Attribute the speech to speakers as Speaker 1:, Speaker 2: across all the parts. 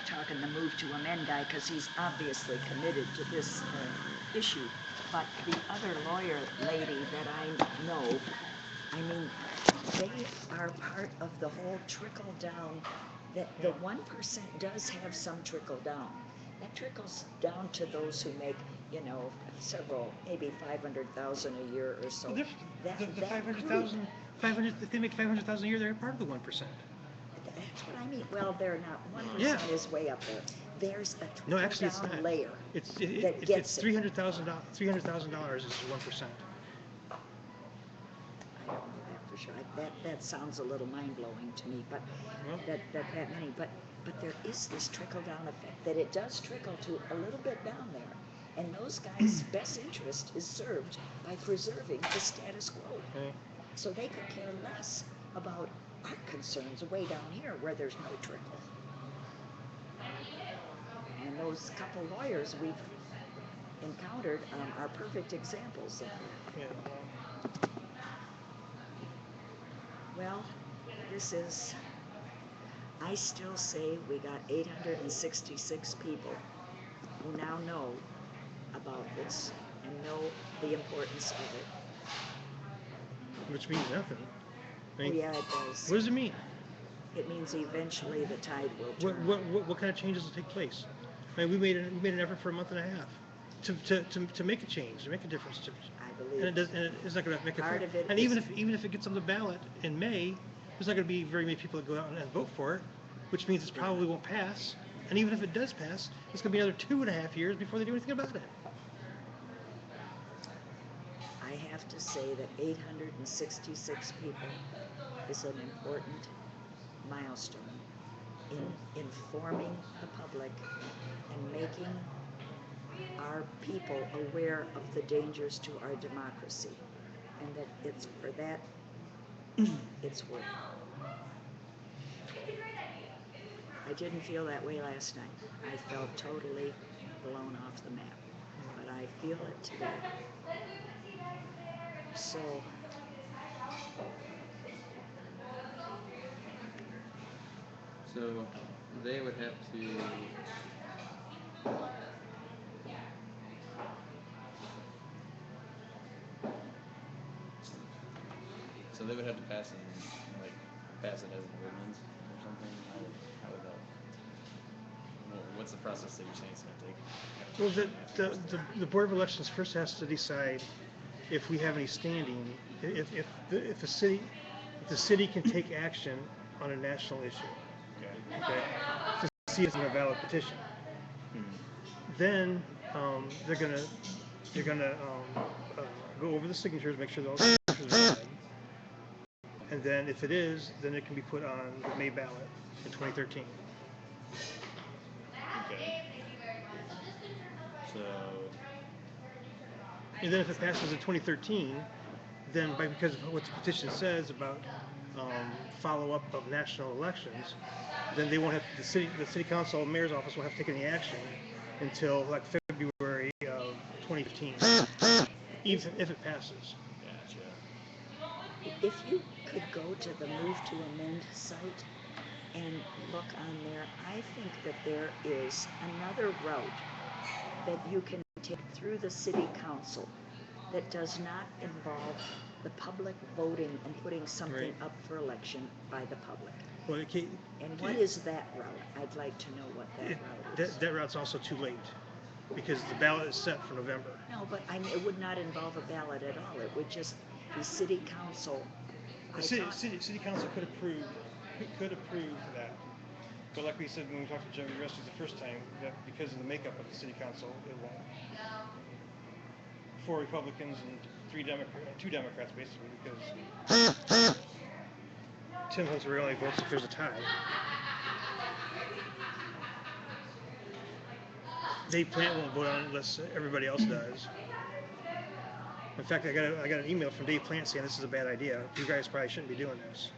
Speaker 1: not talking the move to amend guy because he's obviously committed to this issue. But the other lawyer lady that I know, I mean, they are part of the whole trickle down. That the 1% does have some trickle down. That trickles down to those who make, several, maybe 500,000 a year or so.
Speaker 2: Well, the 500,000, 500. If they make 500,000 a year, they're part of the 1%.
Speaker 1: That's what I mean. Well, they're not. 1% is way up there. There's a
Speaker 2: no, actually, it's
Speaker 1: down
Speaker 2: not.
Speaker 1: layer.
Speaker 2: It's $300,000. $300,000 is 1%.
Speaker 1: I don't know that for sure. That sounds a little mind blowing to me, but that many. But there is this trickle down effect that it does trickle to a little bit down there, and those guys' best interest is served by preserving the status quo.
Speaker 2: Okay.
Speaker 1: So they could care less about our concerns way down here where there's no trickle. And those couple lawyers we've encountered are perfect examples of that.
Speaker 2: Yeah.
Speaker 1: Well, I still say we got 866 people who now know about this and know the importance of it.
Speaker 2: Which means nothing. I mean,
Speaker 1: yeah, it does.
Speaker 2: What does it mean?
Speaker 1: It means eventually the tide will turn.
Speaker 2: What kind of changes will take place? I mean, we made an effort for a month and a half to make a change, to make a difference.
Speaker 1: I believe.
Speaker 2: And it's not going to make
Speaker 1: part of it.
Speaker 2: And even if it gets on the ballot in May, there's not going to be very many people that go out and vote for it, which means it probably won't pass. And even if it does pass, it's going to be another 2.5 years before they do anything about it.
Speaker 1: I have to say that 866 people is an important milestone in informing the public and making our people aware of the dangers to our democracy, and that it's for that it's worth it. I didn't feel that way last night. I felt totally blown off the map, but I feel it today. So
Speaker 3: they would have to. So they would have to pass it as an ordinance or something. How would that? What's the process that you're saying it's going to take?
Speaker 2: Well, the Board of Elections first has to decide if we have any standing, if the city can take action on a national issue. Okay. To see if it's a valid petition. Then they're gonna go over the signatures, make sure that all the signatures are valid. And then if it is, then it can be put on the May ballot in 2013.
Speaker 3: Okay. So.
Speaker 2: And then if it passes in 2013, then because of what the petition says about follow-up of national elections, then they won't have the city council, mayor's office won't have to take any action until like February of 2015, even if it passes.
Speaker 3: Gotcha.
Speaker 1: If you could go to the Move to Amend site and look on there, I think that there is another route that you can take through the city council that does not involve the public voting and putting something up for election by the public.
Speaker 2: Well,
Speaker 1: and what is that route? I'd like to know what that route is.
Speaker 2: That route's also too late because the ballot is set for November.
Speaker 1: No, but it would not involve a ballot at all. It would just be city council.
Speaker 2: The city council could approve that. But like we said when we talked to Joey Resty the first time, that because of the makeup of the city council, it won't. 4 Republicans and 2 Democrats basically, because Tim Hunter only votes if there's a tie. Dave Plant won't vote on it unless everybody else does. In fact, I got an email from Dave Plant saying this is a bad idea. You guys probably shouldn't be doing this.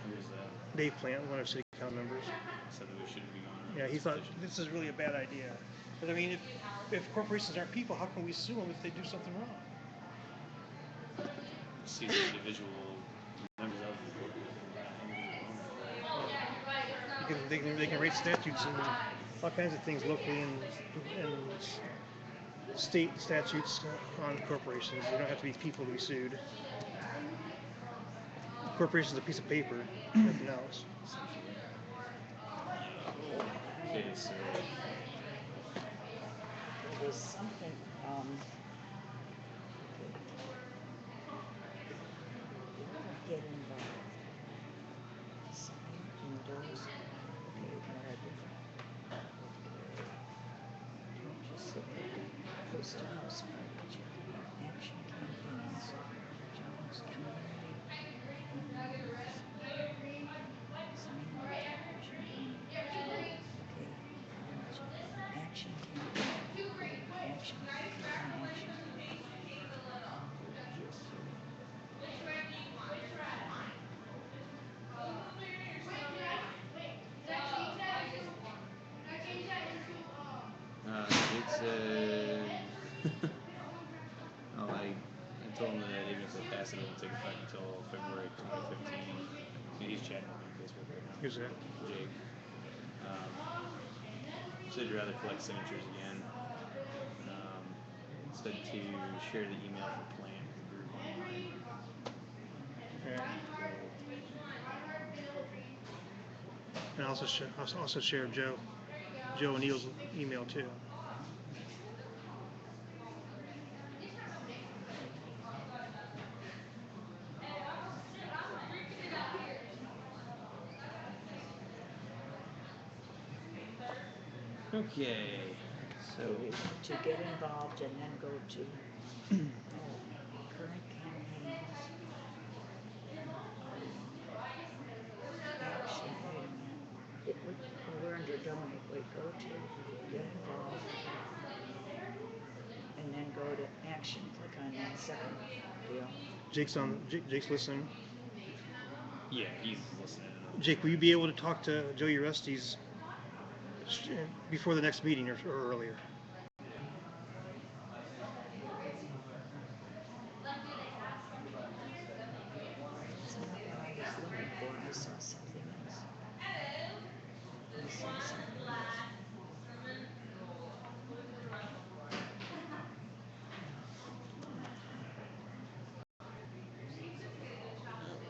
Speaker 3: Who is that?
Speaker 2: Dave Plant, one of our city council members.
Speaker 3: Said that we shouldn't be going on.
Speaker 2: Yeah, he thought this is really a bad idea. But I mean, if corporations aren't people, how can we sue them if they do something wrong?
Speaker 3: See the individual members of the corporation.
Speaker 2: they can write statutes and all kinds of things locally and state statutes on corporations. You don't have to be people to be sued. Corporation's a piece of paper, nothing else.
Speaker 3: Essentially. Okay, so
Speaker 1: There was something, get involved. Sign, endorse, okay, what are different? Okay. Just sit there. Host a house party, action campaigns, Jones Community, sign television, okay, action campaign, action, click on action.
Speaker 3: Jake said, oh, I told him that even if they pass it, it won't take effect until February 2015. And he's chatting with me on Facebook right now.
Speaker 2: Who's that?
Speaker 3: Jake. Said you'd rather collect signatures again. Said to share the email for plant group online.
Speaker 2: Yeah. And also share Joe O'Neill's email too.
Speaker 3: Okay, so
Speaker 1: To get involved and then go to current campaigns. Action, wait a minute. We're under donate. Wait, go to get involved and then go to action. Click on that second deal.
Speaker 2: Jake's listening.
Speaker 3: yeah, he's listening.
Speaker 2: Jake, will you be able to talk to Joe Uresti's before the next meeting or earlier?
Speaker 1: It's not what I was looking for. I saw something else. I saw something else.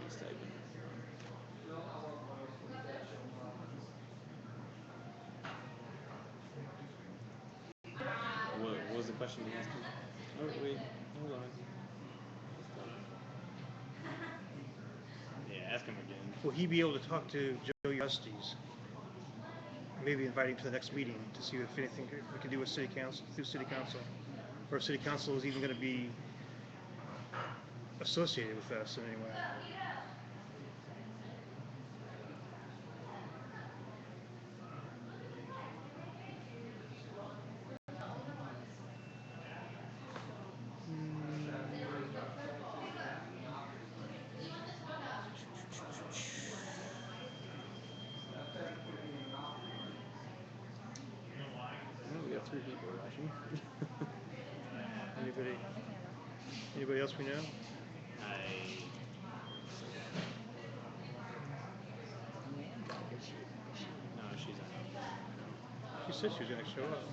Speaker 3: He's typing. What was the question you asked him? Oh wait, hold on. Yeah, ask him again.
Speaker 2: Will he be able to talk to Joe Uresti's? Maybe invite him to the next meeting to see if anything we can do with city council, or if city council is even going to be associated with us in any way.
Speaker 3: Oh, we got 3 people watching.
Speaker 2: Anybody else we know?
Speaker 1: Amanda, is she?
Speaker 3: No, she's on.
Speaker 2: She said she was going to show up.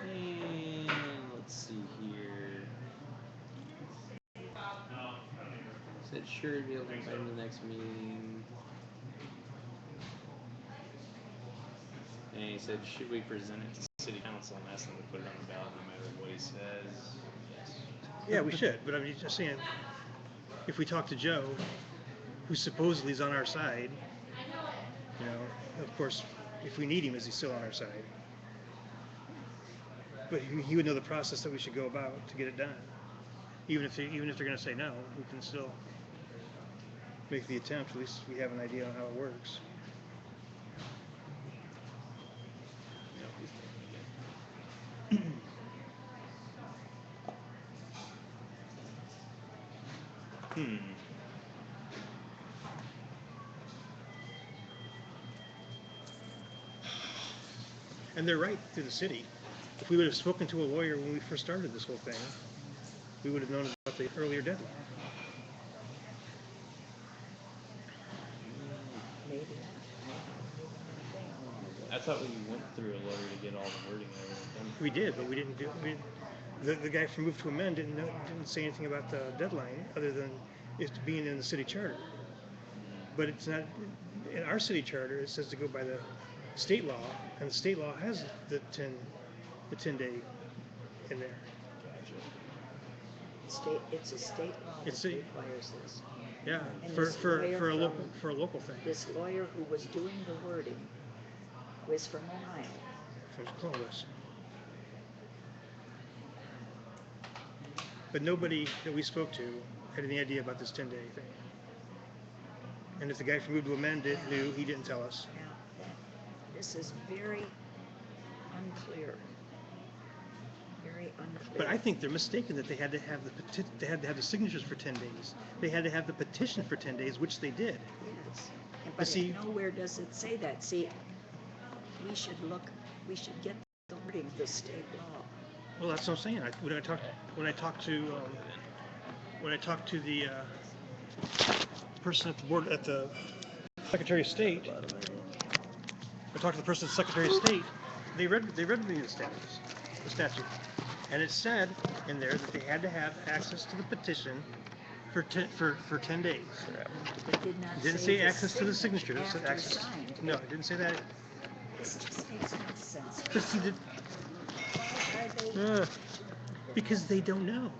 Speaker 3: And let's see here. Said sure to be able to invite him to the next meeting. And he said, should we present it to city council and ask them to put it on the ballot no matter what he says? Yes.
Speaker 2: Yeah, we should. But I'm just saying, if we talk to Joe, who supposedly is on our side, of course, if we need him, is he still on our side? But he would know the process that we should go about to get it done. Even if they're going to say no, we can still make the attempt. At least we have an idea on how it works.
Speaker 3: Nope, he's taking it.
Speaker 2: And they're right through the city. If we would have spoken to a lawyer when we first started this whole thing, we would have known about the earlier deadline.
Speaker 1: Maybe not.
Speaker 3: I thought we went through a lawyer to get all the wording and everything done.
Speaker 2: We did, but we didn't do. The guy from Move to Amend didn't say anything about the deadline other than it being in the city charter. But it's not in our city charter. It says to go by the state law, and the state law has the 10 day in there.
Speaker 1: It's a state law that requires this.
Speaker 2: Yeah,
Speaker 1: And
Speaker 2: for
Speaker 1: this
Speaker 2: a
Speaker 1: lawyer
Speaker 2: local thing.
Speaker 1: This lawyer who was doing the wording was from Ohio.
Speaker 2: From Columbus. But nobody that we spoke to had any idea about this 10-day thing. And if the guy from Move to Amend knew, he didn't tell us.
Speaker 1: Yeah, this is very unclear. Very unclear.
Speaker 2: But I think they're mistaken that they had to have the signatures for 10 days. They had to have the petition for 10 days, which they did.
Speaker 1: Yes.
Speaker 2: But
Speaker 1: But
Speaker 2: see,
Speaker 1: nowhere does it say that. See, we should get the wording of the state law.
Speaker 2: well, that's what I'm saying. When I talked to the person at the board at the Secretary of State, I talked to the person at the Secretary of State. They read me the statute, and it said in there that they had to have access to the petition for 10 days.
Speaker 1: It did not
Speaker 2: It didn't
Speaker 1: say
Speaker 2: say access to the signature. It said
Speaker 1: after
Speaker 2: access.
Speaker 1: signed.
Speaker 2: No, it didn't say that.
Speaker 1: This just makes no sense.
Speaker 2: Just
Speaker 1: Why are they?
Speaker 2: because they don't know.